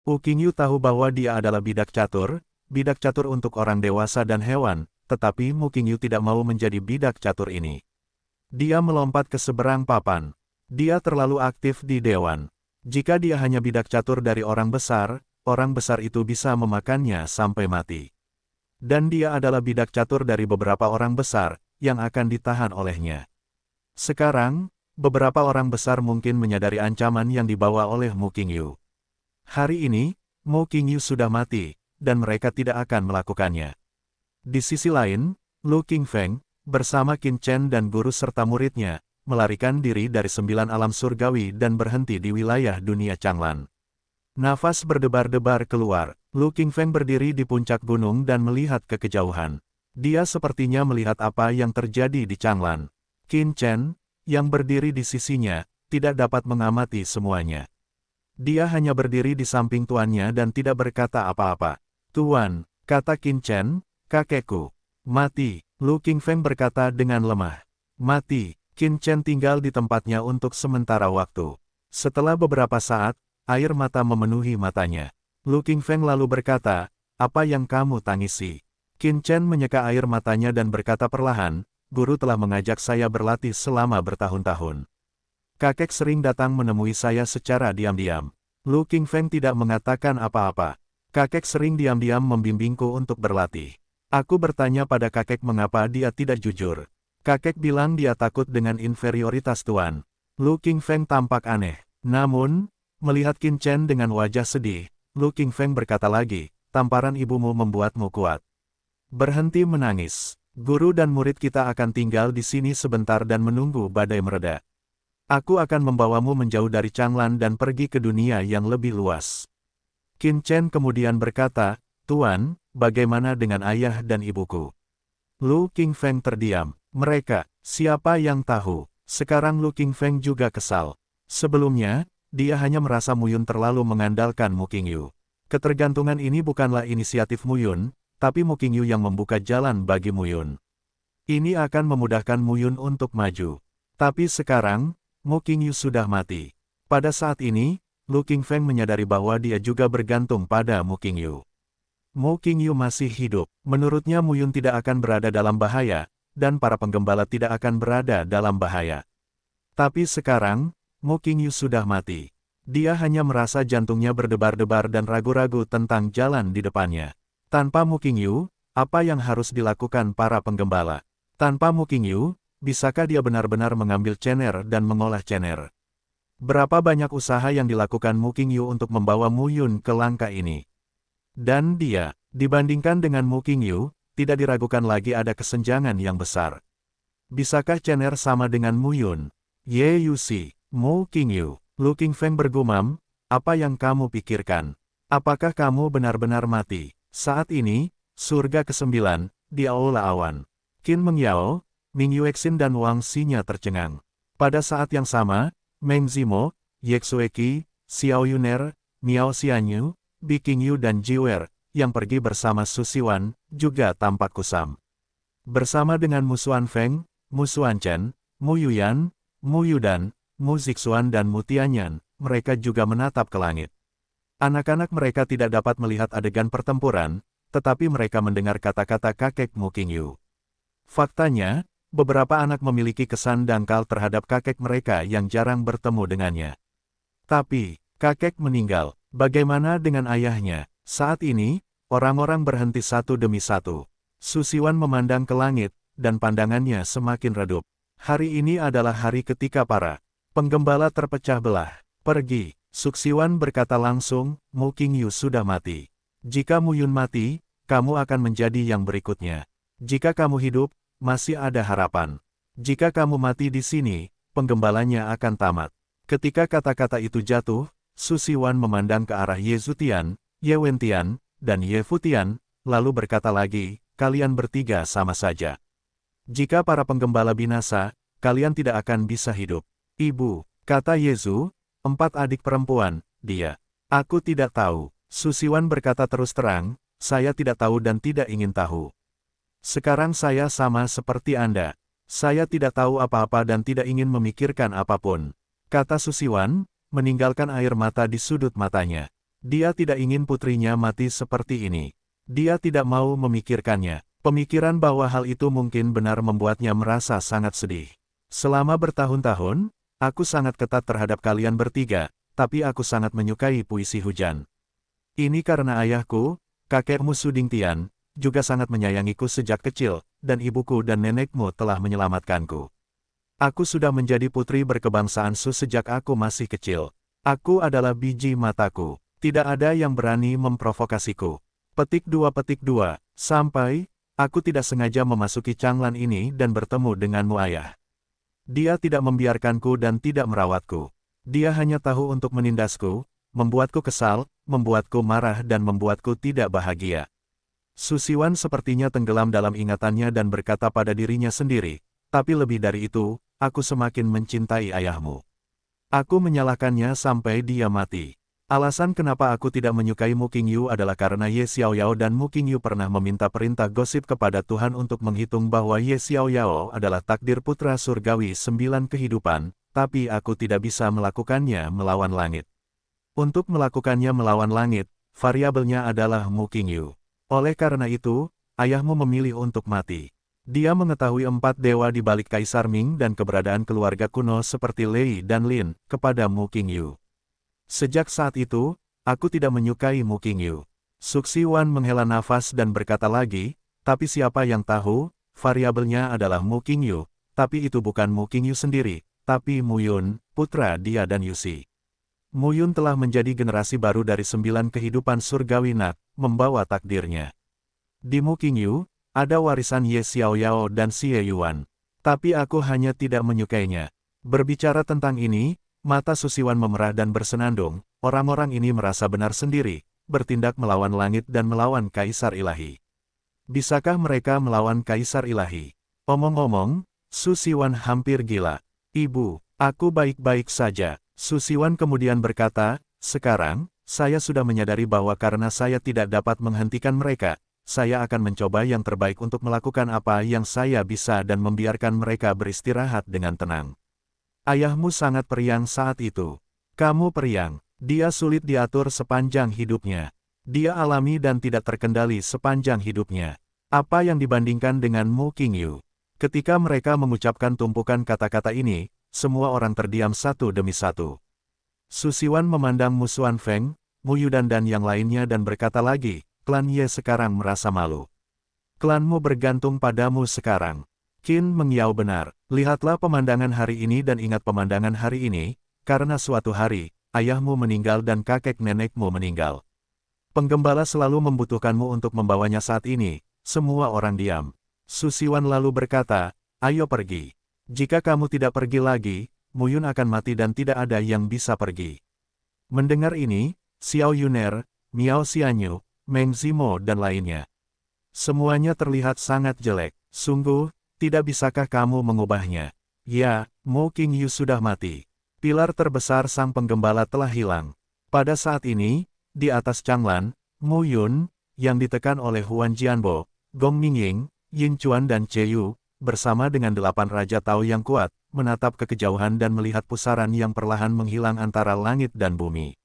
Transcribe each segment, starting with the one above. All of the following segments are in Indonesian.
Wu Qingyu tahu bahwa dia adalah bidak catur untuk orang dewasa dan hewan, tetapi Mu Qingyu tidak mau menjadi bidak catur ini. Dia melompat ke seberang papan. Dia terlalu aktif di dewan. Jika dia hanya bidak catur dari orang besar itu bisa memakannya sampai mati. Dan dia adalah bidak catur dari beberapa orang besar, yang akan ditahan olehnya. Sekarang, beberapa orang besar mungkin menyadari ancaman yang dibawa oleh Mu Qingyu. Hari ini, Mu Qingyu sudah mati, dan mereka tidak akan melakukannya. Di sisi lain, Lu Qingfeng, bersama Qin Chen dan guru serta muridnya, melarikan diri dari 9 alam surgawi dan berhenti di wilayah dunia Changlan. Nafas berdebar-debar keluar, Lu Qingfeng berdiri di puncak gunung dan melihat ke kejauhan. Dia sepertinya melihat apa yang terjadi di Changlan. Qin Chen, yang berdiri di sisinya, tidak dapat mengamati semuanya. Dia hanya berdiri di samping tuannya dan tidak berkata apa-apa. "Tuan," kata Qin Chen, "kakekku mati." Lu Qingfeng berkata dengan lemah. "Mati." Qin Chen tinggal di tempatnya untuk sementara waktu. Setelah beberapa saat, air mata memenuhi matanya. Lu Qingfeng lalu berkata, "Apa yang kamu tangisi?" Qin Chen menyeka air matanya dan berkata perlahan, "Guru telah mengajak saya berlatih selama bertahun-tahun. Kakek sering datang menemui saya secara diam-diam." Lu Qingfeng tidak mengatakan apa-apa. "Kakek sering diam-diam membimbingku untuk berlatih. Aku bertanya pada kakek mengapa dia tidak jujur. Kakek bilang dia takut dengan inferioritas tuan." Lu Qingfeng tampak aneh. Namun, melihat Qin Chen dengan wajah sedih, Lu Qingfeng berkata lagi, "Tamparan ibumu membuatmu kuat. Berhenti menangis. Guru dan murid kita akan tinggal di sini sebentar dan menunggu badai mereda. Aku akan membawamu menjauh dari Changlan dan pergi ke dunia yang lebih luas." Qin Chen kemudian berkata, "Tuan, bagaimana dengan ayah dan ibuku?" Lu Qingfeng terdiam. "Mereka, siapa yang tahu?" Sekarang Lu Qingfeng juga kesal. Sebelumnya, dia hanya merasa Mu Yun terlalu mengandalkan Mu Qingyu. Ketergantungan ini bukanlah inisiatif Mu Yun, tapi Mu Qingyu yang membuka jalan bagi Mu Yun. Ini akan memudahkan Mu Yun untuk maju. Tapi sekarang, Mu Qingyu sudah mati. Pada saat ini, Lu Qingfeng menyadari bahwa dia juga bergantung pada Mu Qingyu. Mu Qingyu masih hidup. Menurutnya Mu Yun tidak akan berada dalam bahaya, dan para penggembala tidak akan berada dalam bahaya. Tapi sekarang, Mu Qingyu sudah mati. Dia hanya merasa jantungnya berdebar-debar dan ragu-ragu tentang jalan di depannya. Tanpa Mu Qingyu, apa yang harus dilakukan para penggembala? Tanpa Mu Qingyu, bisakah dia benar-benar mengambil Chener dan mengolah Chener? Berapa banyak usaha yang dilakukan Mu Qingyu untuk membawa Mu Yun ke langkah ini? Dan dia, dibandingkan dengan Mu Qingyu, tidak diragukan lagi ada kesenjangan yang besar. Bisakah Chener sama dengan Mu Yun? Ye Yuxi, Mu Qingyu. Lu Qingfeng bergumam, "Apa yang kamu pikirkan? Apakah kamu benar-benar mati?" Saat ini, surga ke-9, di Aula Awan. Qin Mengyao, Ming Yuexin dan Wang Xinya tercengang. Pada saat yang sama, Meng Zimo, Ye Xueqi, Xiao Yuner, Miao Xianyu, Bi Qingyu dan Jiwer, yang pergi bersama Su Siwan, juga tampak kusam. Bersama dengan Mu Xuanfeng, Mu Xuanchen, Mu Yuyan, Mu Yudan, Mu Zixuan dan Mu Tianyan, mereka juga menatap ke langit. Anak-anak mereka tidak dapat melihat adegan pertempuran, tetapi mereka mendengar kata-kata kakek Mu Qingyu. Faktanya, beberapa anak memiliki kesan dangkal terhadap kakek mereka yang jarang bertemu dengannya. Tapi, kakek meninggal. Bagaimana dengan ayahnya? Saat ini, orang-orang berhenti satu demi satu. Su Siwan memandang ke langit, dan pandangannya semakin redup. Hari ini adalah hari ketika para penggembala terpecah belah. "Pergi." Su Siwan berkata langsung, "Mu Qingyu sudah mati. Jika Mu Yun mati, kamu akan menjadi yang berikutnya. Jika kamu hidup, masih ada harapan. Jika kamu mati di sini, penggembalanya akan tamat." Ketika kata-kata itu jatuh, Su Siwan memandang ke arah Ye Zutian, Ye Wentian, dan Ye Futian, lalu berkata lagi, "Kalian bertiga sama saja. Jika para penggembala binasa, kalian tidak akan bisa hidup." "Ibu," kata Yezu, 4 adik perempuan, dia. "Aku tidak tahu." Su Siwan berkata terus terang, "Saya tidak tahu dan tidak ingin tahu. Sekarang saya sama seperti Anda. Saya tidak tahu apa-apa dan tidak ingin memikirkan apapun," kata Su Siwan, meninggalkan air mata di sudut matanya. Dia tidak ingin putrinya mati seperti ini. Dia tidak mau memikirkannya. Pemikiran bahwa hal itu mungkin benar membuatnya merasa sangat sedih. Selama bertahun-tahun, aku sangat ketat terhadap kalian bertiga, tapi aku sangat menyukai puisi hujan. Ini karena ayahku, kakekmu Suding Tian, juga sangat menyayangiku sejak kecil, dan ibuku dan nenekmu telah menyelamatkanku. Aku sudah menjadi putri berkebangsaan Su sejak aku masih kecil. Aku adalah biji mataku. Tidak ada yang berani memprovokasiku. Petik 2. Sampai, aku tidak sengaja memasuki Changlan ini dan bertemu denganmu ayah. Dia tidak membiarkanku dan tidak merawatku. Dia hanya tahu untuk menindasku, membuatku kesal, membuatku marah dan membuatku tidak bahagia. Su Siwan sepertinya tenggelam dalam ingatannya dan berkata pada dirinya sendiri, tapi lebih dari itu, aku semakin mencintai ayahmu. Aku menyalahkannya sampai dia mati. Alasan kenapa aku tidak menyukai Mu Qingyu adalah karena Ye Xiaoyao dan Mu Qingyu pernah meminta perintah gosip kepada Tuhan untuk menghitung bahwa Ye Xiaoyao adalah takdir putra surgawi 9 kehidupan, tapi aku tidak bisa melakukannya melawan langit. Untuk melakukannya melawan langit, variabelnya adalah Mu Qingyu. Oleh karena itu, ayahmu memilih untuk mati. Dia mengetahui 4 dewa di balik Kaisar Ming dan keberadaan keluarga kuno seperti Lei dan Lin kepada Mu Qingyu. Sejak saat itu, aku tidak menyukai Mu Qingyu. Su Siwan menghela nafas dan berkata lagi, tapi siapa yang tahu, variabelnya adalah Mu Qingyu, tapi itu bukan Mu Qingyu sendiri, tapi Mu Yun, putra dia dan Yusi. Mu Yun telah menjadi generasi baru dari 9 kehidupan surgawi Nak, membawa takdirnya. Di Mu Qingyu, ada warisan Ye Xiaoyao dan Xie Yuan. Tapi aku hanya tidak menyukainya. Berbicara tentang ini, mata Su Siwan memerah dan bersenandung, orang-orang ini merasa benar sendiri, bertindak melawan langit dan melawan Kaisar Ilahi. Bisakah mereka melawan Kaisar Ilahi? Omong-omong, Su Siwan hampir gila. Ibu, aku baik-baik saja. Su Siwan kemudian berkata, sekarang, saya sudah menyadari bahwa karena saya tidak dapat menghentikan mereka, saya akan mencoba yang terbaik untuk melakukan apa yang saya bisa dan membiarkan mereka beristirahat dengan tenang. Ayahmu sangat periang saat itu. Kamu periang. Dia sulit diatur sepanjang hidupnya. Dia alami dan tidak terkendali sepanjang hidupnya. Apa yang dibandingkan dengan Mu Qingyu? Ketika mereka mengucapkan tumpukan kata-kata ini, semua orang terdiam satu demi satu. Su Siwan memandang Mu Xuanfeng, Mu Yudan dan yang lainnya dan berkata lagi, klan Ye sekarang merasa malu. Klanmu bergantung padamu sekarang. Qin Mengyao benar, lihatlah pemandangan hari ini dan ingat pemandangan hari ini, karena suatu hari, ayahmu meninggal dan kakek nenekmu meninggal. Penggembala selalu membutuhkanmu untuk membawanya saat ini, semua orang diam. Su Siwan lalu berkata, ayo pergi. Jika kamu tidak pergi lagi, Mu Yun akan mati dan tidak ada yang bisa pergi. Mendengar ini, Xiao Yuner, Miao Xianyu, Meng Zimo dan lainnya. Semuanya terlihat sangat jelek, sungguh. Tidak bisakah kamu mengubahnya? Ya, Mu Qingyu sudah mati. Pilar terbesar sang penggembala telah hilang. Pada saat ini, di atas Changlan, Mu Yun, yang ditekan oleh Huan Jianbo, Gong Mingying, Yin Chuan dan Cheyu, bersama dengan 8 Raja Tao yang kuat, menatap ke kejauhan dan melihat pusaran yang perlahan menghilang antara langit dan bumi.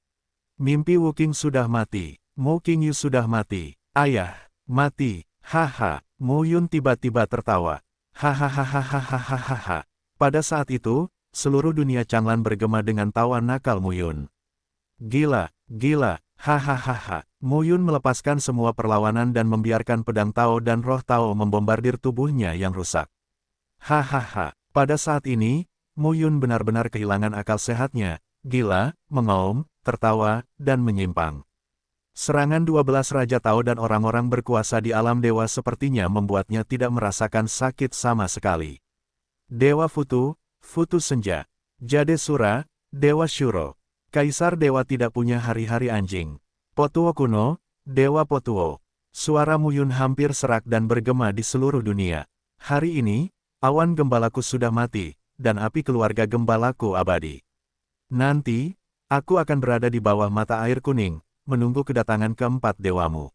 Mimpi Wuqing sudah mati. Mu Qingyu sudah mati. Ayah, mati. Haha. Mu Yun tiba-tiba tertawa. Hahaha. Pada saat itu, seluruh dunia Changlan bergema dengan tawa nakal Mu Yun. Gila, gila, hahaha. Mu Yun melepaskan semua perlawanan dan membiarkan pedang Tao dan roh Tao membombardir tubuhnya yang rusak. Hahaha. Pada saat ini, Mu Yun benar-benar kehilangan akal sehatnya, gila, mengaum, tertawa, dan menyimpang. Serangan 12 Raja Tao dan orang-orang berkuasa di alam dewa sepertinya membuatnya tidak merasakan sakit sama sekali. Dewa Futu, Futu Senja, Jade Sura, Dewa Shuro. Kaisar Dewa tidak punya hari-hari anjing. Potuo kuno, Dewa Potuo. Suara Mu Yun hampir serak dan bergema di seluruh dunia. Hari ini, awan gembalaku sudah mati, dan api keluarga gembalaku abadi. Nanti, aku akan berada di bawah mata air kuning, menunggu kedatangan keempat dewamu.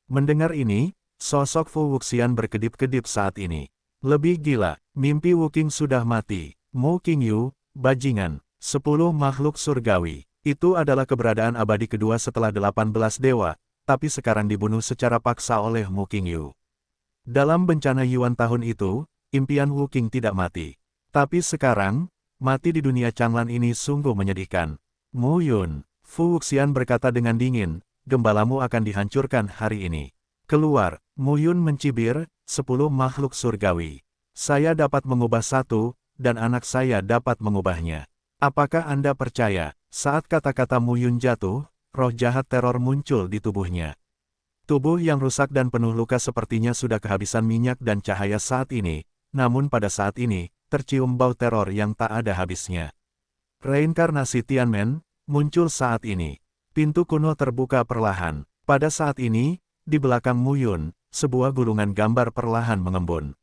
Mendengar ini, sosok Fu Wuxian berkedip-kedip saat ini. Lebih gila, mimpi Wuqing sudah mati. Mu Qingyu, bajingan, 10 makhluk surgawi. Itu adalah keberadaan abadi kedua setelah 18 dewa, tapi sekarang dibunuh secara paksa oleh Mu Qingyu. Dalam bencana Yuan tahun itu, impian Wu Qing tidak mati. Tapi sekarang, mati di dunia Changlan ini sungguh menyedihkan. Mu Yun, Fu Wuxian berkata dengan dingin, gembalamu akan dihancurkan hari ini. Keluar, Mu Yun mencibir, 10 makhluk surgawi. Saya dapat mengubah satu, dan anak saya dapat mengubahnya. Apakah Anda percaya? Saat kata-kata Mu Yun jatuh, roh jahat teror muncul di tubuhnya. Tubuh yang rusak dan penuh luka sepertinya sudah kehabisan minyak dan cahaya saat ini, namun pada saat ini, tercium bau teror yang tak ada habisnya. Reinkarnasi Tianmen muncul saat ini. Pintu kuno terbuka perlahan. Pada saat ini, di belakang Mu Yun, sebuah gulungan gambar perlahan mengembun.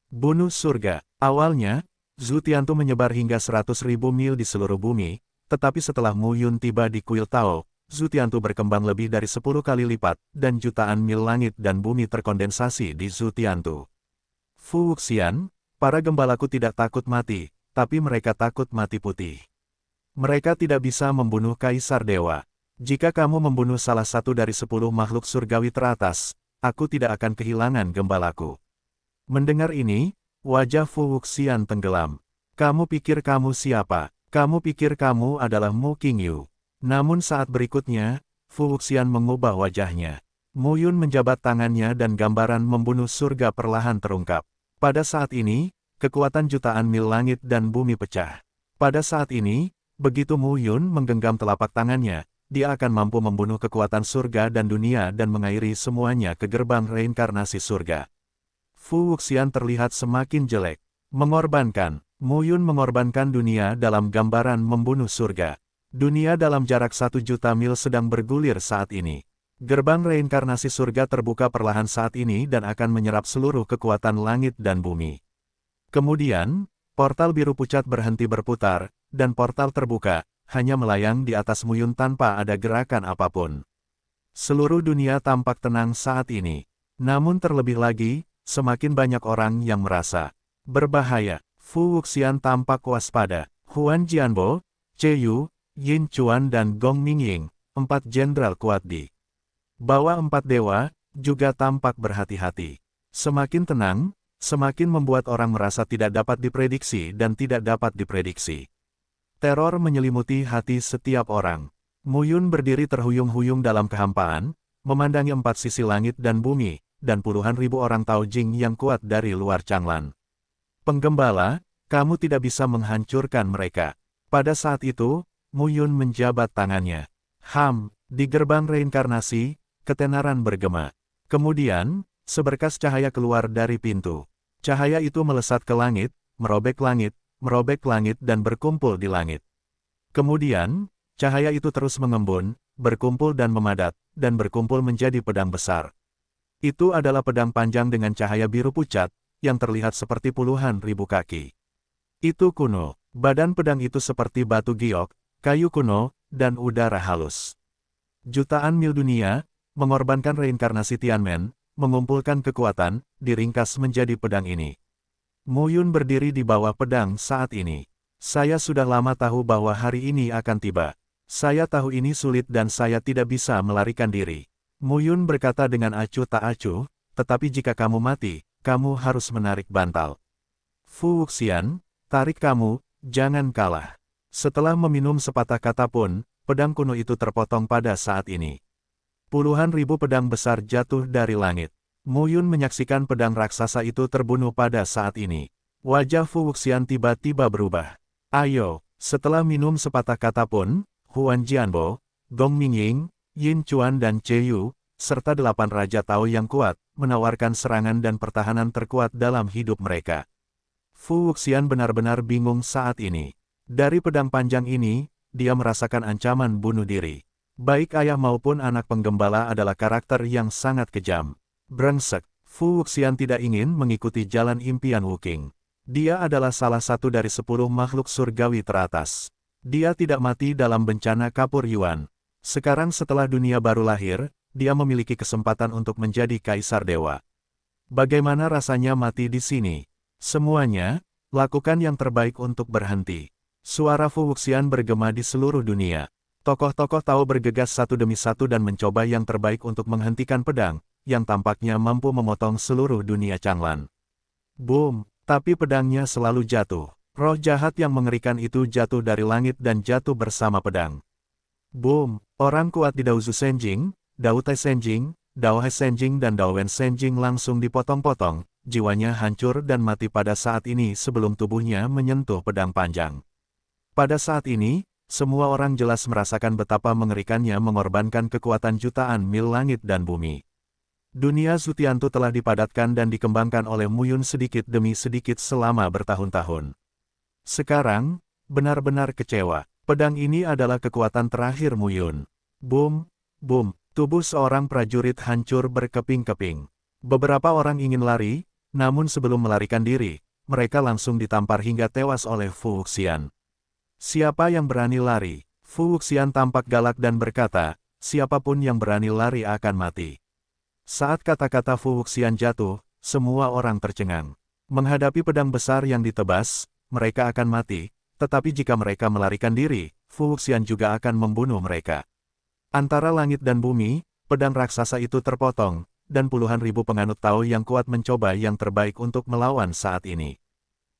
Bunuh surga. Awalnya, Zhu Tiantu menyebar hingga 100.000 mil di seluruh bumi, tetapi setelah Mu Yun tiba di kuil Tao, Zhu Tiantu berkembang lebih dari 10 kali lipat, dan jutaan mil langit dan bumi terkondensasi di Zhu Tiantu. Fu Wuxian, para gembalaku tidak takut mati, tapi mereka takut mati putih. Mereka tidak bisa membunuh Kaisar Dewa. Jika kamu membunuh salah satu dari 10 makhluk surgawi teratas, aku tidak akan kehilangan gembalaku. Mendengar ini, wajah Fu Wuxian tenggelam. Kamu pikir kamu siapa? Kamu pikir kamu adalah Mu Qingyu. Namun saat berikutnya, Fu Wuxian mengubah wajahnya. Mu Yun menjabat tangannya dan gambaran membunuh surga perlahan terungkap. Pada saat ini, kekuatan jutaan mil langit dan bumi pecah. Pada saat ini, begitu Mu Yun menggenggam telapak tangannya, dia akan mampu membunuh kekuatan surga dan dunia dan mengairi semuanya ke gerbang reinkarnasi surga. Fu Wuxian terlihat semakin jelek. Mengorbankan, Mu Yun mengorbankan dunia dalam gambaran membunuh surga. Dunia dalam jarak 1 juta mil sedang bergulir saat ini. Gerbang reinkarnasi surga terbuka perlahan saat ini dan akan menyerap seluruh kekuatan langit dan bumi. Kemudian, portal biru pucat berhenti berputar, dan portal terbuka, hanya melayang di atas Mu Yun tanpa ada gerakan apapun. Seluruh dunia tampak tenang saat ini. Namun terlebih lagi, semakin banyak orang yang merasa berbahaya. Fu Wuxian tampak waspada. Huan Jianbo, Che Yu, Yin Chuan dan Gong Mingying, 4 jenderal kuat di bawah 4 dewa, juga tampak berhati-hati. Semakin tenang, semakin membuat orang merasa tidak dapat diprediksi dan tidak dapat diprediksi. Teror menyelimuti hati setiap orang. Mu Yun berdiri terhuyung-huyung dalam kehampaan, memandangi 4 sisi langit dan bumi, dan puluhan ribu orang Tao Jing yang kuat dari luar Changlan. Penggembala, kamu tidak bisa menghancurkan mereka. Pada saat itu, Mu Yun menjabat tangannya. Di gerbang reinkarnasi, ketenaran bergema. Kemudian, seberkas cahaya keluar dari pintu. Cahaya itu melesat ke langit, merobek langit dan berkumpul di langit. Kemudian, cahaya itu terus mengembun, berkumpul dan memadat, dan berkumpul menjadi pedang besar. Itu adalah pedang panjang dengan cahaya biru pucat, yang terlihat seperti puluhan ribu kaki. Itu kuno. Badan pedang itu seperti batu giok, kayu kuno, dan udara halus. Jutaan mil dunia, mengorbankan reinkarnasi Tianmen, mengumpulkan kekuatan, diringkas menjadi pedang ini. Mu Yun berdiri di bawah pedang saat ini. Saya sudah lama tahu bahwa hari ini akan tiba. Saya tahu ini sulit dan saya tidak bisa melarikan diri. Mu Yun berkata dengan acuh tak acuh, tetapi jika kamu mati, kamu harus menarik bantal. Fu Wuxian, tarik kamu, jangan kalah. Setelah meminum sepatah kata pun, pedang kuno itu terpotong pada saat ini. Puluhan ribu pedang besar jatuh dari langit. Mu Yun menyaksikan pedang raksasa itu terbunuh pada saat ini. Wajah Fu Wuxian tiba-tiba berubah. Ayo, setelah minum sepatah kata pun, Huan Jianbo, Gong Mingying, Yin Chuan dan Che Yu, serta 8 Raja Tao yang kuat, menawarkan serangan dan pertahanan terkuat dalam hidup mereka. Fu Wuxian benar-benar bingung saat ini. Dari pedang panjang ini, dia merasakan ancaman bunuh diri. Baik ayah maupun anak penggembala adalah karakter yang sangat kejam. Brengsek, Fu Wuxian tidak ingin mengikuti jalan impian Wu Qing. Dia adalah salah satu dari 10 makhluk surgawi teratas. Dia tidak mati dalam bencana kapur Yuan. Sekarang setelah dunia baru lahir, dia memiliki kesempatan untuk menjadi Kaisar Dewa. Bagaimana rasanya mati di sini? Semuanya, lakukan yang terbaik untuk berhenti. Suara Fu Wuxian bergema di seluruh dunia. Tokoh-tokoh Tao bergegas satu demi satu dan mencoba yang terbaik untuk menghentikan pedang, yang tampaknya mampu memotong seluruh dunia Changlan. Boom! Tapi pedangnya selalu jatuh. Roh jahat yang mengerikan itu jatuh dari langit dan jatuh bersama pedang. Boom! Orang kuat di Dao Zu Senjing, Dao Tai Senjing, Dao Hai Senjing dan Dao Wen Senjing langsung dipotong-potong, jiwanya hancur dan mati pada saat ini sebelum tubuhnya menyentuh pedang panjang. Pada saat ini, semua orang jelas merasakan betapa mengerikannya mengorbankan kekuatan jutaan mil langit dan bumi. Dunia Zutiantu telah dipadatkan dan dikembangkan oleh Muyun sedikit demi sedikit selama bertahun-tahun. Sekarang, benar-benar kecewa. Pedang ini adalah kekuatan terakhir Muyun. Boom, boom, tubuh seorang prajurit hancur berkeping-keping. Beberapa orang ingin lari, namun sebelum melarikan diri, mereka langsung ditampar hingga tewas oleh Fu Wuxian. Siapa yang berani lari? Fu Wuxian tampak galak dan berkata, siapapun yang berani lari akan mati. Saat kata-kata Fu Wuxian jatuh, semua orang tercengang. Menghadapi pedang besar yang ditebas, mereka akan mati, tetapi jika mereka melarikan diri, Fu Wuxian juga akan membunuh mereka. Antara langit dan bumi, pedang raksasa itu terpotong, dan puluhan ribu penganut Tao yang kuat mencoba yang terbaik untuk melawan saat ini.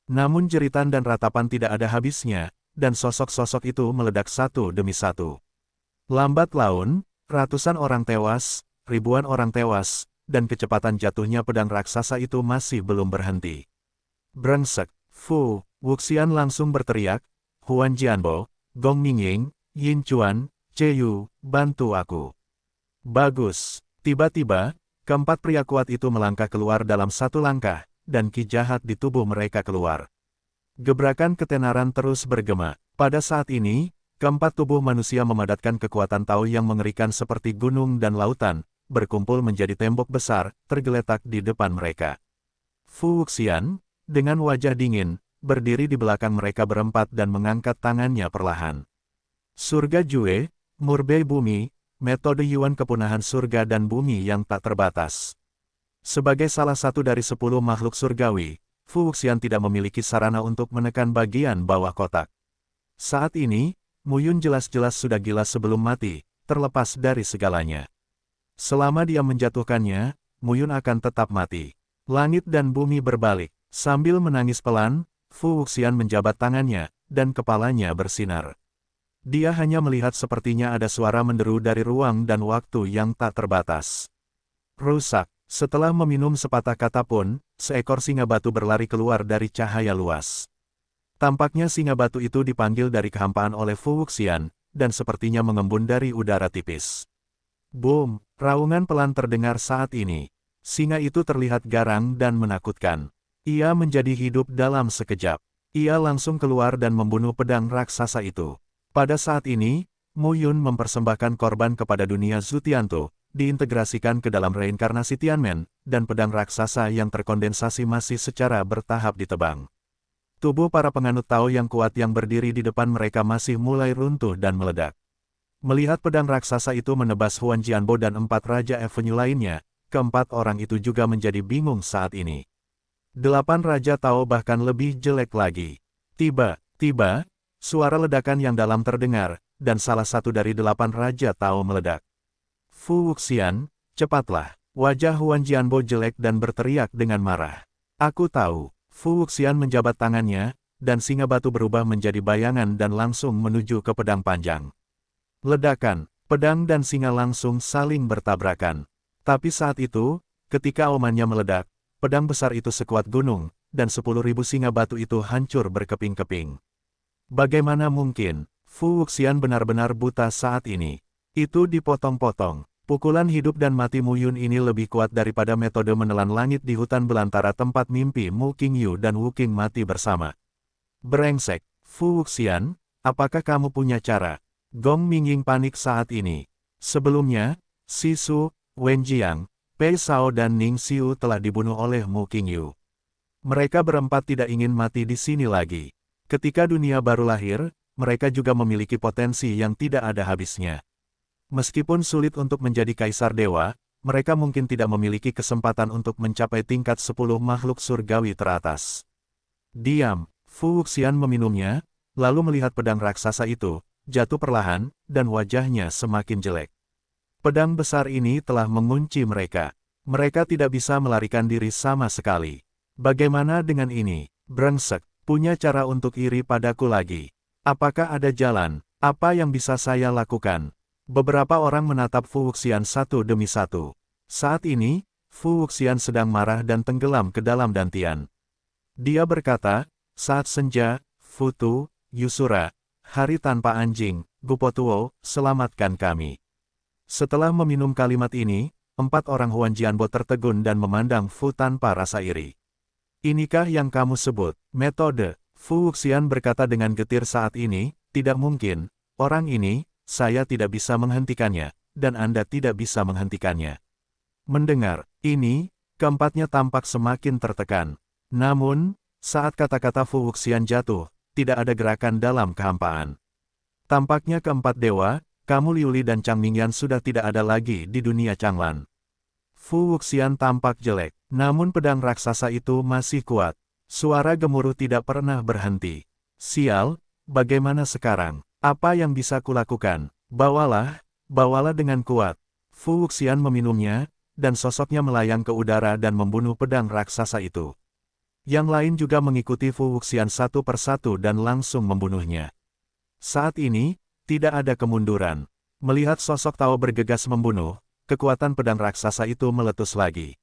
Namun jeritan dan ratapan tidak ada habisnya, dan sosok-sosok itu meledak satu demi satu. Lambat laun, ratusan orang tewas, ribuan orang tewas, dan kecepatan jatuhnya pedang raksasa itu masih belum berhenti. Brengsek! Fu Wuxian langsung berteriak, Huan Jianbo, Gong Mingying, Yin Chuan, Cheyu, bantu aku. Bagus! Tiba-tiba, keempat pria kuat itu melangkah keluar dalam satu langkah, dan ki jahat di tubuh mereka keluar. Gebrakan ketenaran terus bergema. Pada saat ini, keempat tubuh manusia memadatkan kekuatan Tao yang mengerikan seperti gunung dan lautan, berkumpul menjadi tembok besar, tergeletak di depan mereka. Fu Wuxian, dengan wajah dingin, berdiri di belakang mereka berempat dan mengangkat tangannya perlahan. Surga Jue, Murbei Bumi, metode Yuan kepunahan surga dan bumi yang tak terbatas. Sebagai salah satu dari 10 makhluk surgawi, Fu Wuxian tidak memiliki sarana untuk menekan bagian bawah kotak. Saat ini, Muyun jelas-jelas sudah gila sebelum mati, terlepas dari segalanya. Selama dia menjatuhkannya, Muyun akan tetap mati. Langit dan bumi berbalik. Sambil menangis pelan, Fu Wuxian menjabat tangannya, dan kepalanya bersinar. Dia hanya melihat sepertinya ada suara menderu dari ruang dan waktu yang tak terbatas. Rusak. Setelah meminum sepatah kata pun, seekor singa batu berlari keluar dari cahaya luas. Tampaknya singa batu itu dipanggil dari kehampaan oleh Fu Wuxian, dan sepertinya mengembun dari udara tipis. Boom! Raungan pelan terdengar saat ini. Singa itu terlihat garang dan menakutkan. Ia menjadi hidup dalam sekejap. Ia langsung keluar dan membunuh pedang raksasa itu. Pada saat ini, Muyun mempersembahkan korban kepada dunia Zutianto, diintegrasikan ke dalam reinkarnasi Tianmen, dan pedang raksasa yang terkondensasi masih secara bertahap ditebang. Tubuh para penganut Tao yang kuat yang berdiri di depan mereka masih mulai runtuh dan meledak. Melihat pedang raksasa itu menebas Huan Jianbo dan 4 Raja Avenue lainnya, keempat orang itu juga menjadi bingung saat ini. 8 Raja Tao bahkan lebih jelek lagi. Tiba-tiba, suara ledakan yang dalam terdengar, dan salah satu dari 8 Raja Tao meledak. Fu Wuxian, cepatlah. Wajah Huan Jianbo jelek dan berteriak dengan marah. Aku tahu. Fu Wuxian menjabat tangannya, dan singa batu berubah menjadi bayangan dan langsung menuju ke pedang panjang. Ledakan, pedang dan singa langsung saling bertabrakan. Tapi saat itu, ketika aumannya meledak, pedang besar itu sekuat gunung, dan 10.000 singa batu itu hancur berkeping-keping. Bagaimana mungkin? Fu Wuxian benar-benar buta saat ini. Itu dipotong-potong. Pukulan hidup dan mati Muyun ini lebih kuat daripada metode menelan langit di hutan belantara tempat mimpi Mu Qingyu dan Wu Qing mati bersama. Brengsek, Fu Wuxian, apakah kamu punya cara? Gong Mingying panik saat ini. Sebelumnya, Si Su, Wen Jiang, Pei Shao dan Ning Xiu telah dibunuh oleh Mu Qingyu. Mereka berempat tidak ingin mati di sini lagi. Ketika dunia baru lahir, mereka juga memiliki potensi yang tidak ada habisnya. Meskipun sulit untuk menjadi kaisar dewa, mereka mungkin tidak memiliki kesempatan untuk mencapai tingkat 10 makhluk surgawi teratas. Diam, Fu Wuxian meminumnya, lalu melihat pedang raksasa itu, jatuh perlahan, dan wajahnya semakin jelek. Pedang besar ini telah mengunci mereka. Mereka tidak bisa melarikan diri sama sekali. Bagaimana dengan ini? Brengsek, punya cara untuk iri padaku lagi. Apakah ada jalan? Apa yang bisa saya lakukan? Beberapa orang menatap Fu Wuxian satu demi satu. Saat ini, Fu Wuxian sedang marah dan tenggelam ke dalam dantian. Dia berkata, saat senja, Futu, Yusura, hari tanpa anjing, Gupotuo, selamatkan kami. Setelah meminum kalimat ini, 4 orang Huan Jianbo tertegun dan memandang Fu tanpa rasa iri. Inikah yang kamu sebut, metode? Fu Wuxian berkata dengan getir saat ini, tidak mungkin, orang ini, saya tidak bisa menghentikannya, dan Anda tidak bisa menghentikannya. Mendengar ini, keempatnya tampak semakin tertekan. Namun, saat kata-kata Fu Wuxian jatuh, tidak ada gerakan dalam kehampaan. Tampaknya keempat dewa, kamu Liu Li dan Chang Mingyan sudah tidak ada lagi di dunia Changlan. Fu Wuxian tampak jelek, namun pedang raksasa itu masih kuat. Suara gemuruh tidak pernah berhenti. Sial, bagaimana sekarang? Apa yang bisa kulakukan? Bawalah dengan kuat. Fu Wuxian meminumnya, dan sosoknya melayang ke udara dan membunuh pedang raksasa itu. Yang lain juga mengikuti Fu Wuxian satu persatu dan langsung membunuhnya. Saat ini, tidak ada kemunduran. Melihat sosok Tao bergegas membunuh, kekuatan pedang raksasa itu meletus lagi.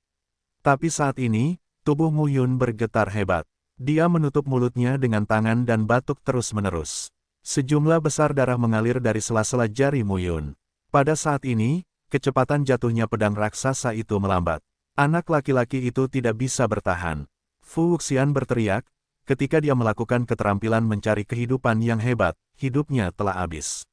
Tapi saat ini, tubuh Mu Yun bergetar hebat. Dia menutup mulutnya dengan tangan dan batuk terus-menerus. Sejumlah besar darah mengalir dari sela-sela jari Mu Yun. Pada saat ini, kecepatan jatuhnya pedang raksasa itu melambat. Anak laki-laki itu tidak bisa bertahan. Fu Wuxian berteriak, ketika dia melakukan keterampilan mencari kehidupan yang hebat, hidupnya telah habis.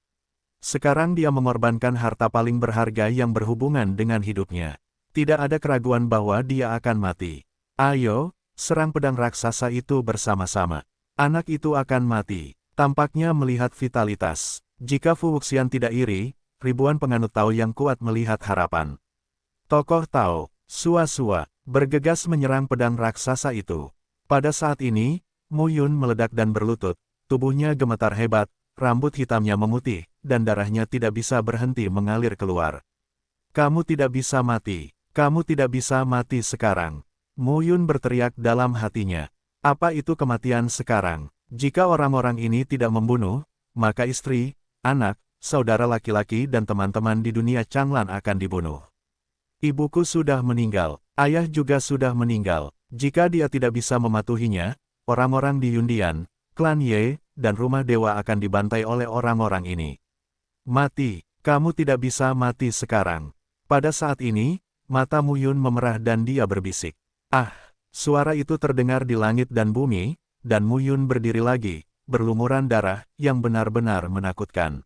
Sekarang dia mengorbankan harta paling berharga yang berhubungan dengan hidupnya. Tidak ada keraguan bahwa dia akan mati. Ayo, serang pedang raksasa itu bersama-sama. Anak itu akan mati. Tampaknya melihat vitalitas. Jika Fu Wuxian tidak iri, ribuan penganut Tao yang kuat melihat harapan. Tokoh Tao, Sua-Sua, bergegas menyerang pedang raksasa itu. Pada saat ini, Mu Yun meledak dan berlutut, tubuhnya gemetar hebat, rambut hitamnya memutih, dan darahnya tidak bisa berhenti mengalir keluar. Kamu tidak bisa mati. Kamu tidak bisa mati sekarang. Mu Yun berteriak dalam hatinya. Apa itu kematian sekarang? Jika orang-orang ini tidak membunuh, maka istri, anak, saudara laki-laki dan teman-teman di dunia Changlan akan dibunuh. Ibuku sudah meninggal, ayah juga sudah meninggal. Jika dia tidak bisa mematuhinya, orang-orang di Yundian, klan Ye, dan rumah dewa akan dibantai oleh orang-orang ini. Mati, kamu tidak bisa mati sekarang. Pada saat ini, mata Mu Yun memerah dan dia berbisik. Ah, suara itu terdengar di langit dan bumi, dan Mu Yun berdiri lagi, berlumuran darah, yang benar-benar menakutkan.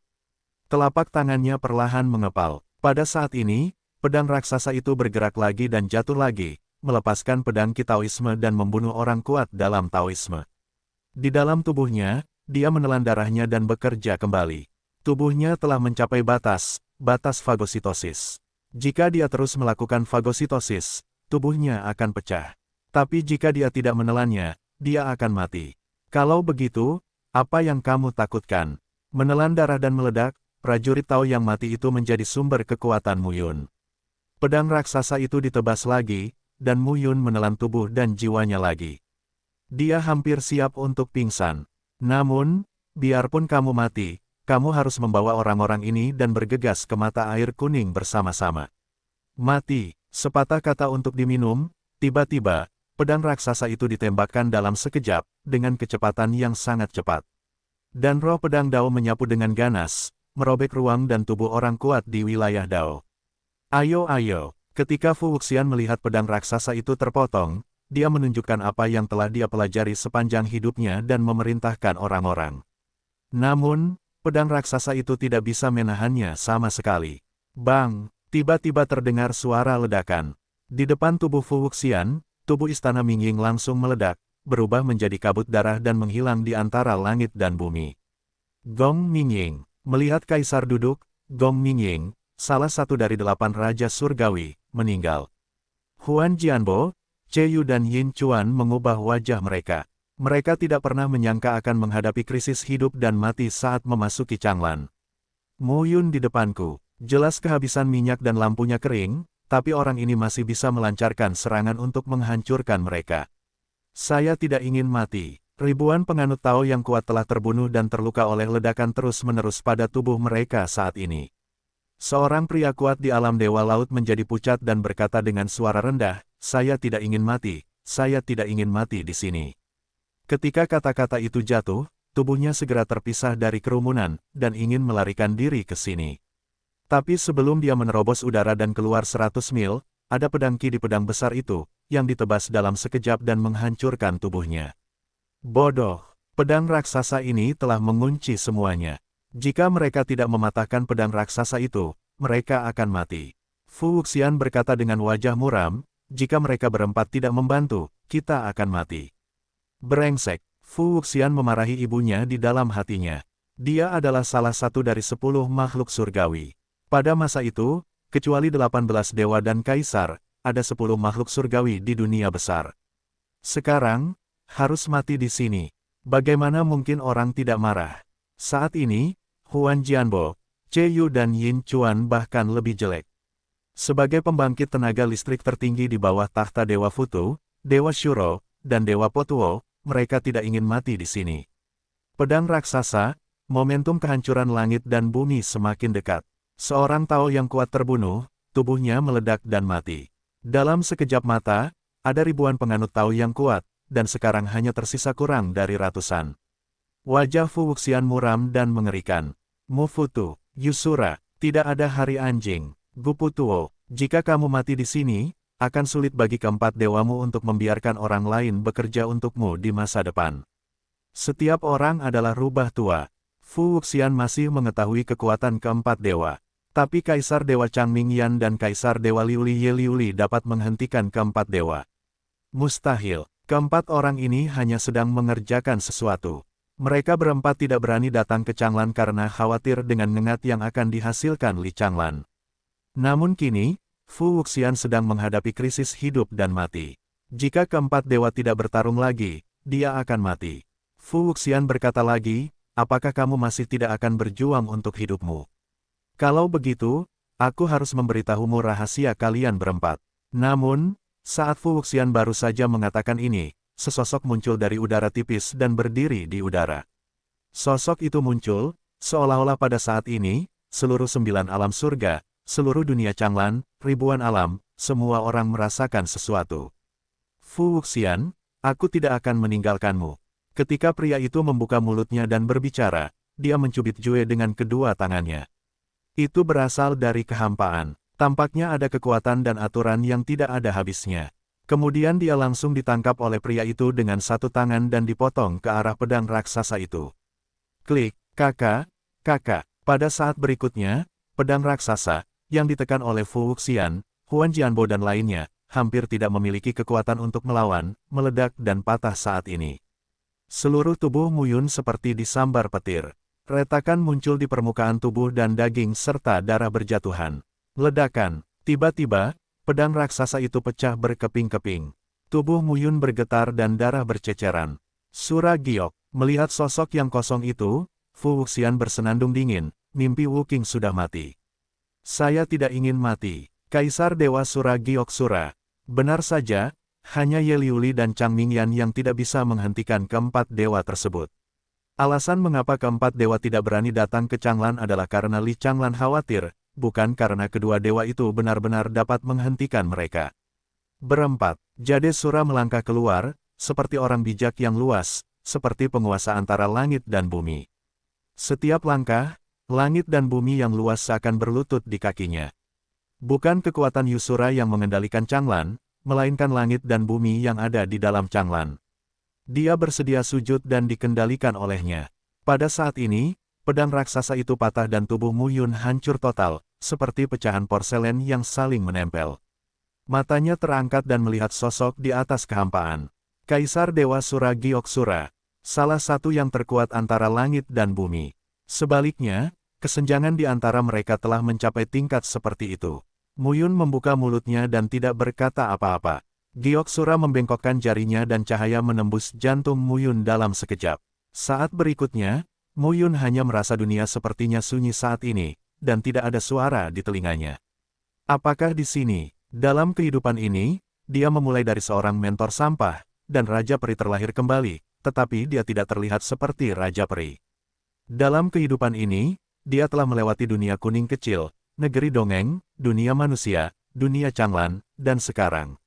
Telapak tangannya perlahan mengepal. Pada saat ini, pedang raksasa itu bergerak lagi dan jatuh lagi, melepaskan pedang Ki Taoisme dan membunuh orang kuat dalam Taoisme. Di dalam tubuhnya, dia menelan darahnya dan bekerja kembali. Tubuhnya telah mencapai batas fagositosis. Jika dia terus melakukan fagositosis, tubuhnya akan pecah. Tapi jika dia tidak menelannya, dia akan mati. Kalau begitu, apa yang kamu takutkan? Menelan darah dan meledak, prajurit Tao yang mati itu menjadi sumber kekuatan Mu Yun. Pedang raksasa itu ditebas lagi, dan Mu Yun menelan tubuh dan jiwanya lagi. Dia hampir siap untuk pingsan. Namun, biarpun kamu mati, kamu harus membawa orang-orang ini dan bergegas ke mata air kuning bersama-sama. Mati, sepatah kata untuk diminum, tiba-tiba, pedang raksasa itu ditembakkan dalam sekejap, dengan kecepatan yang sangat cepat. Dan roh pedang Dao menyapu dengan ganas, merobek ruang dan tubuh orang kuat di wilayah Dao. Ayo, ketika Fu Wuxian melihat pedang raksasa itu terpotong, dia menunjukkan apa yang telah dia pelajari sepanjang hidupnya dan memerintahkan orang-orang. Namun, pedang raksasa itu tidak bisa menahannya sama sekali. Bang! Tiba-tiba terdengar suara ledakan. Di depan tubuh Fu Wuxian, tubuh istana Mingying langsung meledak, berubah menjadi kabut darah dan menghilang di antara langit dan bumi. Gong Mingying. Melihat kaisar duduk, Gong Mingying, salah satu dari 8 raja surgawi, meninggal. Huan Jianbo, Che Yu dan Yin Chuan mengubah wajah mereka. Mereka tidak pernah menyangka akan menghadapi krisis hidup dan mati saat memasuki Changlan. Mo Yun di depanku. Jelas kehabisan minyak dan lampunya kering, tapi orang ini masih bisa melancarkan serangan untuk menghancurkan mereka. Saya tidak ingin mati. Ribuan penganut Tao yang kuat telah terbunuh dan terluka oleh ledakan terus-menerus pada tubuh mereka saat ini. Seorang pria kuat di alam Dewa Laut menjadi pucat dan berkata dengan suara rendah, "Saya tidak ingin mati, saya tidak ingin mati di sini." Ketika kata-kata itu jatuh, tubuhnya segera terpisah dari kerumunan, dan ingin melarikan diri ke sini. Tapi sebelum dia menerobos udara dan keluar 100 mil, ada pedang Qi di pedang besar itu, yang ditebas dalam sekejap dan menghancurkan tubuhnya. Bodoh, pedang raksasa ini telah mengunci semuanya. Jika mereka tidak mematahkan pedang raksasa itu, mereka akan mati. Fu Wuxian berkata dengan wajah muram, jika mereka berempat tidak membantu, kita akan mati. Brengsek, Fu Wuxian memarahi ibunya di dalam hatinya. Dia adalah salah satu dari 10 makhluk surgawi. Pada masa itu, kecuali 18 dewa dan kaisar, ada 10 makhluk surgawi di dunia besar. Sekarang, harus mati di sini. Bagaimana mungkin orang tidak marah? Saat ini, Huan Jianbo, Che Yu dan Yin Chuan bahkan lebih jelek. Sebagai pembangkit tenaga listrik tertinggi di bawah tahta Dewa Futu, Dewa Shuro, dan Dewa Potuo, mereka tidak ingin mati di sini. Pedang raksasa, momentum kehancuran langit dan bumi semakin dekat. Seorang Tao yang kuat terbunuh, tubuhnya meledak dan mati. Dalam sekejap mata, ada ribuan penganut Tao yang kuat, dan sekarang hanya tersisa kurang dari ratusan. Wajah Fu Wuxian muram dan mengerikan. Mufutu, Yusura, tidak ada hari anjing. Guputuo, jika kamu mati di sini, akan sulit bagi keempat dewamu untuk membiarkan orang lain bekerja untukmu di masa depan. Setiap orang adalah rubah tua. Fu Wuxian masih mengetahui kekuatan keempat dewa. Tapi Kaisar Dewa Changmingyan dan Kaisar Dewa Liuli Ye Liuli dapat menghentikan keempat dewa. Mustahil, keempat orang ini hanya sedang mengerjakan sesuatu. Mereka berempat tidak berani datang ke Changlan karena khawatir dengan ngengat yang akan dihasilkan Li Changlan. Namun kini, Fu Wuxian sedang menghadapi krisis hidup dan mati. Jika keempat dewa tidak bertarung lagi, dia akan mati. Fu Wuxian berkata lagi, apakah kamu masih tidak akan berjuang untuk hidupmu? Kalau begitu, aku harus memberitahumu rahasia kalian berempat. Namun, saat Fu Wuxian baru saja mengatakan ini, sesosok muncul dari udara tipis dan berdiri di udara. Sosok itu muncul, seolah-olah pada saat ini, seluruh 9 alam surga, seluruh dunia Changlan, ribuan alam, semua orang merasakan sesuatu. Fu Wuxian, aku tidak akan meninggalkanmu. Ketika pria itu membuka mulutnya dan berbicara, dia mencubit Jue dengan kedua tangannya. Itu berasal dari kehampaan. Tampaknya ada kekuatan dan aturan yang tidak ada habisnya. Kemudian dia langsung ditangkap oleh pria itu dengan satu tangan dan dipotong ke arah pedang raksasa itu. Klik, kakak. Pada saat berikutnya, pedang raksasa, yang ditekan oleh Fu Wuxian, Huan Jianbo dan lainnya, hampir tidak memiliki kekuatan untuk melawan, meledak dan patah saat ini. Seluruh tubuh Mo Yun seperti disambar petir. Retakan muncul di permukaan tubuh dan daging serta darah berjatuhan. Ledakan, tiba-tiba, pedang raksasa itu pecah berkeping-keping. Tubuh Mo Yun bergetar dan darah berceceran. Sura giok, melihat sosok yang kosong itu, Fu Wuxian bersenandung dingin, mimpi Wu Qing sudah mati. Saya tidak ingin mati. Kaisar Dewa Sura giok Sura. Benar saja, hanya Ye Liuli dan Changmingyan yang tidak bisa menghentikan keempat dewa tersebut. Alasan mengapa keempat dewa tidak berani datang ke Changlan adalah karena Li Changlan khawatir, bukan karena kedua dewa itu benar-benar dapat menghentikan mereka. Berempat, Jade Sura melangkah keluar, seperti orang bijak yang luas, seperti penguasa antara langit dan bumi. Setiap langkah, langit dan bumi yang luas seakan berlutut di kakinya. Bukan kekuatan Yusura yang mengendalikan Changlan, melainkan langit dan bumi yang ada di dalam Changlan. Dia bersedia sujud dan dikendalikan olehnya. Pada saat ini, pedang raksasa itu patah dan tubuh Mo Yun hancur total, seperti pecahan porselen yang saling menempel. Matanya terangkat dan melihat sosok di atas kehampaan. Kaisar Dewa Sura giok Sura, salah satu yang terkuat antara langit dan bumi. Sebaliknya, kesenjangan di antara mereka telah mencapai tingkat seperti itu. Mo Yun membuka mulutnya dan tidak berkata apa-apa. Gyeoksura membengkokkan jarinya dan cahaya menembus jantung Muyun dalam sekejap. Saat berikutnya, Muyun hanya merasa dunia sepertinya sunyi saat ini, dan tidak ada suara di telinganya. Apakah di sini, dalam kehidupan ini, dia memulai dari seorang mentor sampah, dan Raja Peri terlahir kembali, tetapi dia tidak terlihat seperti Raja Peri. Dalam kehidupan ini, dia telah melewati dunia kuning kecil, negeri dongeng, dunia manusia, dunia Changlan, dan sekarang.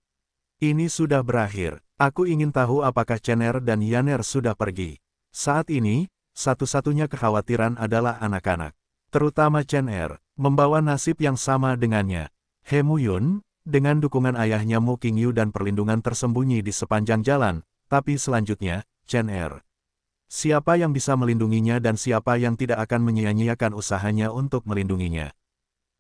Ini sudah berakhir. Aku ingin tahu apakah Chener dan Yaner sudah pergi. Saat ini, satu-satunya kekhawatiran adalah anak-anak. Terutama Chener, membawa nasib yang sama dengannya. He Muyun, dengan dukungan ayahnya Mu Qingyu dan perlindungan tersembunyi di sepanjang jalan, tapi selanjutnya, Chener. Siapa yang bisa melindunginya dan siapa yang tidak akan menyia-nyiakan usahanya untuk melindunginya?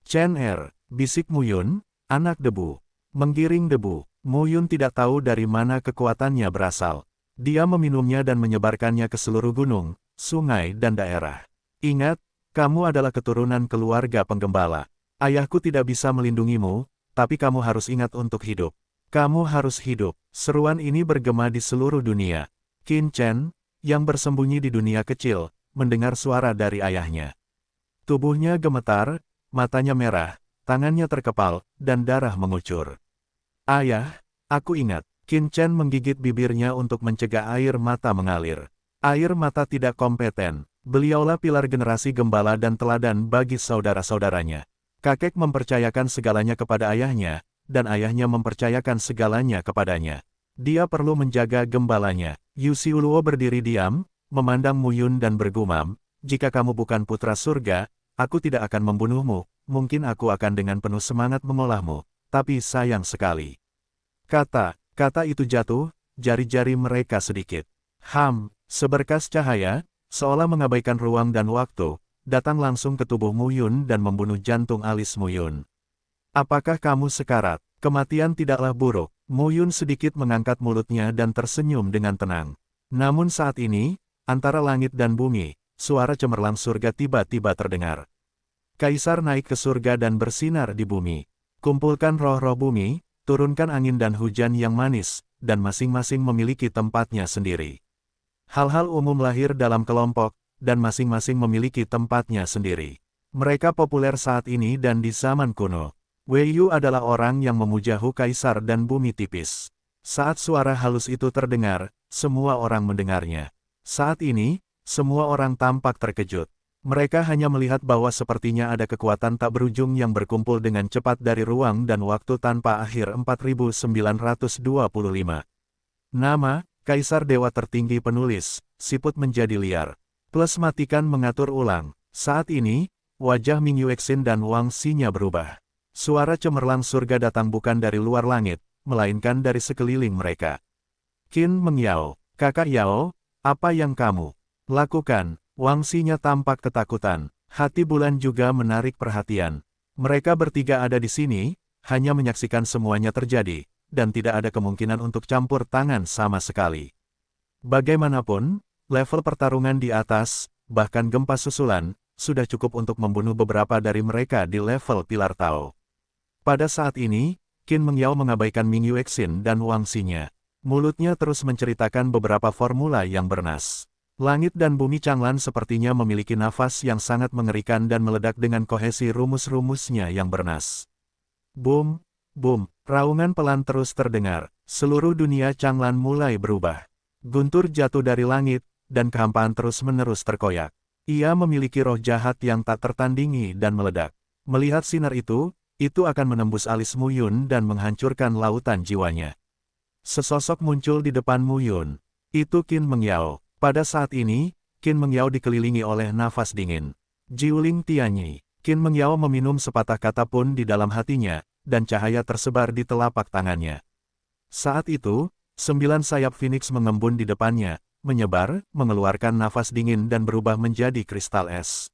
Chener, bisik Muyun, anak debu. Menggiring debu. Muyun tidak tahu dari mana kekuatannya berasal. Dia meminumnya dan menyebarkannya ke seluruh gunung, sungai dan daerah. Ingat, kamu adalah keturunan keluarga penggembala. Ayahku tidak bisa melindungimu, tapi kamu harus ingat untuk hidup. Kamu harus hidup. Seruan ini bergema di seluruh dunia. Qin Chen, yang bersembunyi di dunia kecil, mendengar suara dari ayahnya. Tubuhnya gemetar, matanya merah, tangannya terkepal, dan darah mengucur. Ayah, aku ingat. Qin Chen menggigit bibirnya untuk mencegah air mata mengalir. Air mata tidak kompeten. Beliaulah pilar generasi gembala dan teladan bagi saudara-saudaranya. Kakek mempercayakan segalanya kepada ayahnya, dan ayahnya mempercayakan segalanya kepadanya. Dia perlu menjaga gembalanya. Yu Xiuluo berdiri diam, memandang Muyun dan bergumam, jika kamu bukan putra surga, aku tidak akan membunuhmu, mungkin aku akan dengan penuh semangat mengolahmu. Tapi sayang sekali. Kata itu jatuh, jari-jari mereka sedikit. Seberkas cahaya, seolah mengabaikan ruang dan waktu, datang langsung ke tubuh Muyun dan membunuh jantung alis Muyun. Apakah kamu sekarat? Kematian tidaklah buruk. Muyun sedikit mengangkat mulutnya dan tersenyum dengan tenang. Namun saat ini, antara langit dan bumi, suara cemerlang surga tiba-tiba terdengar. Kaisar naik ke surga dan bersinar di bumi. Kumpulkan roh-roh bumi, turunkan angin dan hujan yang manis, dan masing-masing memiliki tempatnya sendiri. Hal-hal umum lahir dalam kelompok, dan masing-masing memiliki tempatnya sendiri. Mereka populer saat ini dan di zaman kuno. Wei Yu adalah orang yang memuja Hu Kaisar dan bumi tipis. Saat suara halus itu terdengar, semua orang mendengarnya. Saat ini, semua orang tampak terkejut. Mereka hanya melihat bahwa sepertinya ada kekuatan tak berujung yang berkumpul dengan cepat dari ruang dan waktu tanpa akhir. 4925. Nama, Kaisar Dewa Tertinggi Penulis, siput menjadi liar. Plus matikan mengatur ulang. Saat ini, wajah Ming Yuexin dan Wang Xinya berubah. Suara cemerlang surga datang bukan dari luar langit, melainkan dari sekeliling mereka. Qin Meng Yao, kakak Yao, apa yang kamu lakukan? Wang Xinya tampak ketakutan. Hati bulan juga menarik perhatian. Mereka bertiga ada di sini, hanya menyaksikan semuanya terjadi, dan tidak ada kemungkinan untuk campur tangan sama sekali. Bagaimanapun, level pertarungan di atas, bahkan gempa susulan, sudah cukup untuk membunuh beberapa dari mereka di level Pilar Tao. Pada saat ini, Qin Meng Yao mengabaikan Ming Yuexin dan Wang Xinya. Mulutnya terus menceritakan beberapa formula yang bernas. Langit dan bumi Changlan sepertinya memiliki nafas yang sangat mengerikan dan meledak dengan kohesi rumus-rumusnya yang bernas. Boom, boom, raungan pelan terus terdengar. Seluruh dunia Changlan mulai berubah. Guntur jatuh dari langit, dan kehampaan terus-menerus terkoyak. Ia memiliki roh jahat yang tak tertandingi dan meledak. Melihat sinar itu akan menembus alis Muyun dan menghancurkan lautan jiwanya. Sesosok muncul di depan Muyun. Itu Qin Meng Yao. Pada saat ini, Qin Meng Yao dikelilingi oleh nafas dingin. Jiuling Tianyi. Qin Meng Yao meminum sepatah kata pun di dalam hatinya, dan cahaya tersebar di telapak tangannya. Saat itu, 9 sayap Phoenix mengembun di depannya, menyebar, mengeluarkan nafas dingin dan berubah menjadi kristal es.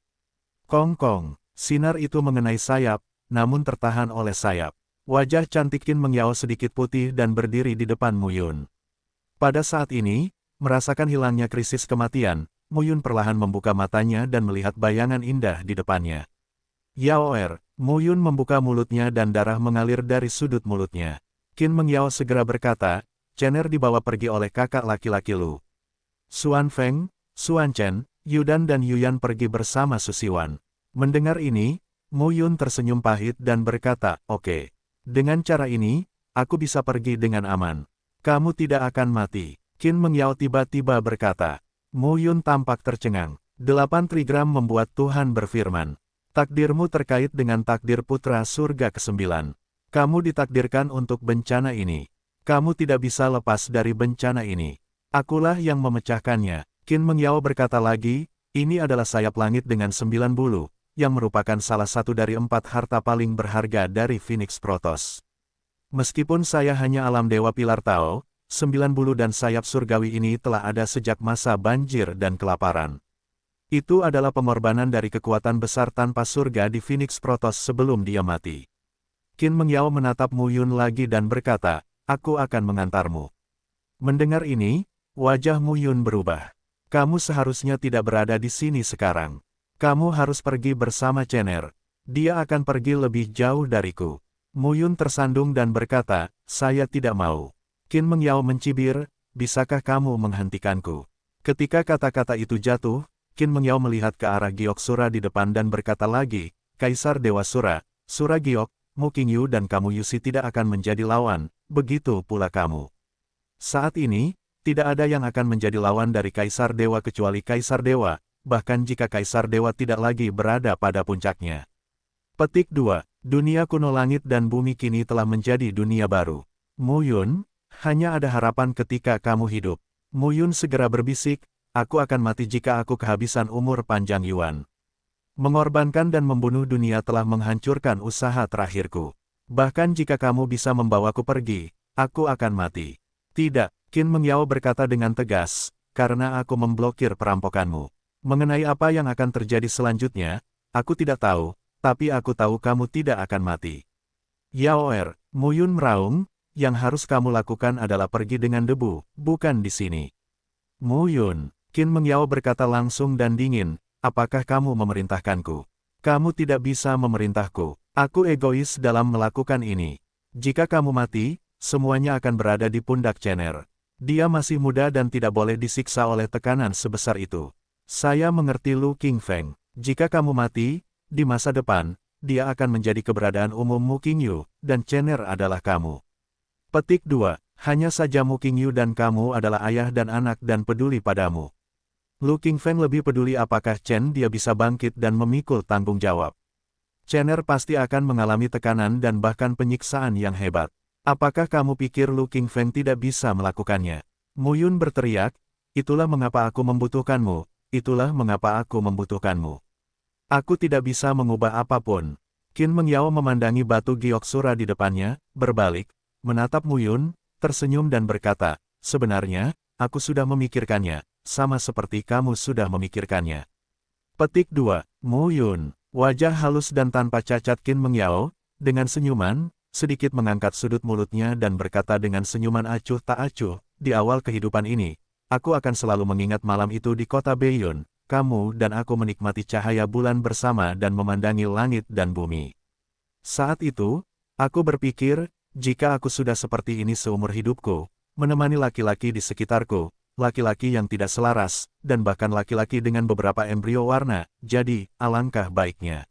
Kong-kong, sinar itu mengenai sayap, namun tertahan oleh sayap. Wajah cantik Qin Meng Yao sedikit putih dan berdiri di depan Muyun. Pada saat ini, merasakan hilangnya krisis kematian, Muyun perlahan membuka matanya dan melihat bayangan indah di depannya. Yaoer, Muyun membuka mulutnya dan darah mengalir dari sudut mulutnya. Qin Mengyao segera berkata, Chener dibawa pergi oleh kakak laki-laki Lu. Xuan Feng, Xuan Chen, Yudan dan Yuyan pergi bersama Susiwan. Mendengar ini, Mu Yun tersenyum pahit dan berkata, oke. Dengan cara ini, aku bisa pergi dengan aman. Kamu tidak akan mati. Qin Mengyao tiba-tiba berkata. Mu Yun tampak tercengang. 8 trigram membuat Tuhan berfirman. Takdirmu terkait dengan takdir putra surga ke-9. Kamu ditakdirkan untuk bencana ini. Kamu tidak bisa lepas dari bencana ini. Akulah yang memecahkannya. Qin Mengyao berkata lagi, ini adalah sayap langit dengan 9 bulu, yang merupakan salah satu dari 4 harta paling berharga dari Phoenix Protoss. Meskipun saya hanya alam dewa pilar Tao, 9 bulu dan sayap surgawi ini telah ada sejak masa banjir dan kelaparan. Itu adalah pengorbanan dari kekuatan besar tanpa surga di Phoenix Protoss sebelum dia mati. Qin Mengyao menatap Mu Yun lagi dan berkata, aku akan mengantarmu. Mendengar ini, wajah Mu Yun berubah. Kamu seharusnya tidak berada di sini sekarang. Kamu harus pergi bersama Chener. Dia akan pergi lebih jauh dariku. Mu Yun tersandung dan berkata, saya tidak mau. Qin Mengyao mencibir, bisakah kamu menghentikanku? Ketika kata-kata itu jatuh, Qin Mengyao melihat ke arah Giok Sura di depan dan berkata lagi, Kaisar Dewa Sura, Sura Giok, Mu Qingyu dan kamu Yusi tidak akan menjadi lawan, begitu pula kamu. Saat ini, tidak ada yang akan menjadi lawan dari Kaisar Dewa kecuali Kaisar Dewa, bahkan jika Kaisar Dewa tidak lagi berada pada puncaknya. Petik 2. Dunia kuno langit dan bumi kini telah menjadi dunia baru. Mu Yun, hanya ada harapan ketika kamu hidup. Mu Yun segera berbisik, aku akan mati jika aku kehabisan umur panjang Yuan. Mengorbankan dan membunuh dunia telah menghancurkan usaha terakhirku. Bahkan jika kamu bisa membawaku pergi, aku akan mati. Tidak, Qin Mengyao berkata dengan tegas, karena aku memblokir perampokanmu. Mengenai apa yang akan terjadi selanjutnya, aku tidak tahu, tapi aku tahu kamu tidak akan mati. Yaoer, Mu Yun meraung, yang harus kamu lakukan adalah pergi dengan debu, bukan di sini. Mu Yun, Qin Mengyao berkata langsung dan dingin, apakah kamu memerintahkanku? Kamu tidak bisa memerintahku, aku egois dalam melakukan ini. Jika kamu mati, semuanya akan berada di pundak Chener. Dia masih muda dan tidak boleh disiksa oleh tekanan sebesar itu. Saya mengerti Lu Qingfeng. Jika kamu mati, di masa depan, dia akan menjadi keberadaan umum Mu Qingyu, dan Chener adalah kamu. Petik 2. Hanya saja Mu Qingyu dan kamu adalah ayah dan anak dan peduli padamu. Lu Qingfeng lebih peduli apakah Chen dia bisa bangkit dan memikul tanggung jawab. Chener pasti akan mengalami tekanan dan bahkan penyiksaan yang hebat. Apakah kamu pikir Lu Qingfeng tidak bisa melakukannya? Mu Yun berteriak, itulah mengapa aku membutuhkanmu, itulah mengapa aku membutuhkanmu. Aku tidak bisa mengubah apapun. Qin Mengyao memandangi batu giok sura di depannya, berbalik, menatap Mu Yun, tersenyum dan berkata, sebenarnya, aku sudah memikirkannya, sama seperti kamu sudah memikirkannya. Petik 2. Mu Yun, wajah halus dan tanpa cacat Qin Mengyao, dengan senyuman, sedikit mengangkat sudut mulutnya dan berkata dengan senyuman acuh tak acuh, di awal kehidupan ini, aku akan selalu mengingat malam itu di kota Beiyun, kamu dan aku menikmati cahaya bulan bersama dan memandangi langit dan bumi. Saat itu, aku berpikir, jika aku sudah seperti ini seumur hidupku, menemani laki-laki di sekitarku, laki-laki yang tidak selaras, dan bahkan laki-laki dengan beberapa embrio warna, jadi, alangkah baiknya.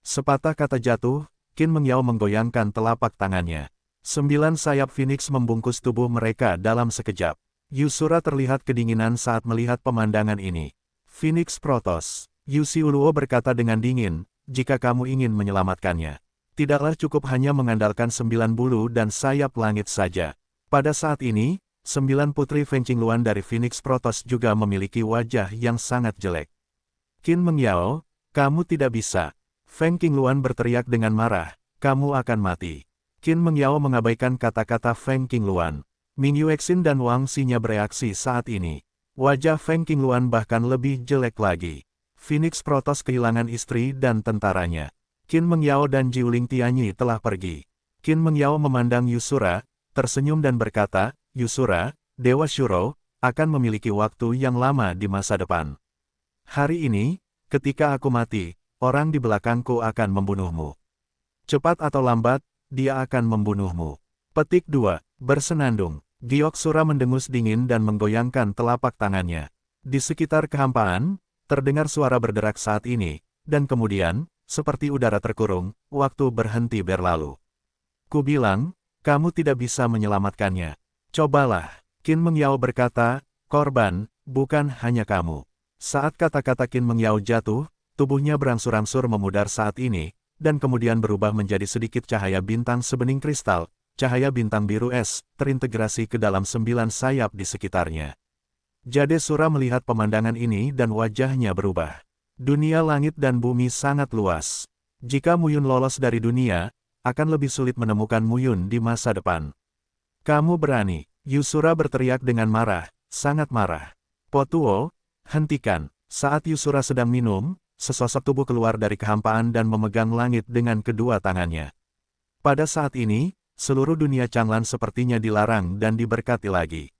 Sepatah kata jatuh, Qin Mengyao menggoyangkan telapak tangannya. 9 sayap Phoenix membungkus tubuh mereka dalam sekejap. Yusura terlihat kedinginan saat melihat pemandangan ini. Phoenix Protoss, Yusi Uluo berkata dengan dingin, jika kamu ingin menyelamatkannya. Tidaklah cukup hanya mengandalkan 9 bulu dan sayap langit saja. Pada saat ini, 9 putri Feng Qingluan dari Phoenix Protoss juga memiliki wajah yang sangat jelek. Qin Mengyao, kamu tidak bisa. Feng Qingluan berteriak dengan marah, kamu akan mati. Qin Mengyao mengabaikan kata-kata Feng Qingluan. Ming Yuexin dan Wang Xinya bereaksi saat ini. Wajah Feng Qingluan bahkan lebih jelek lagi. Phoenix Protoss kehilangan istri dan tentaranya. Qin Mengyao dan Jiuling Tianyi telah pergi. Qin Mengyao memandang Yusura, tersenyum dan berkata, Yusura, Dewa Shuro, akan memiliki waktu yang lama di masa depan. Hari ini, ketika aku mati, orang di belakangku akan membunuhmu. Cepat atau lambat, dia akan membunuhmu. Petik 2. Bersenandung. Giok Sura mendengus dingin dan menggoyangkan telapak tangannya. Di sekitar kehampaan, terdengar suara berderak saat ini, dan kemudian, seperti udara terkurung, waktu berhenti berlalu. Ku bilang, kamu tidak bisa menyelamatkannya. Cobalah, Qin Mengyao berkata, korban, bukan hanya kamu. Saat kata-kata Qin Mengyao jatuh, tubuhnya berangsur-angsur memudar saat ini, dan kemudian berubah menjadi sedikit cahaya bintang sebening kristal, cahaya bintang biru es, terintegrasi ke dalam 9 sayap di sekitarnya. Jade Sura melihat pemandangan ini dan wajahnya berubah. Dunia langit dan bumi sangat luas. Jika Muyun lolos dari dunia, akan lebih sulit menemukan Muyun di masa depan. Kamu berani, Yusura berteriak dengan marah, sangat marah. Potuo, hentikan. Saat Yusura sedang minum, sesosok tubuh keluar dari kehampaan dan memegang langit dengan kedua tangannya. Pada saat ini, seluruh dunia Changlan sepertinya dilarang dan diberkati lagi.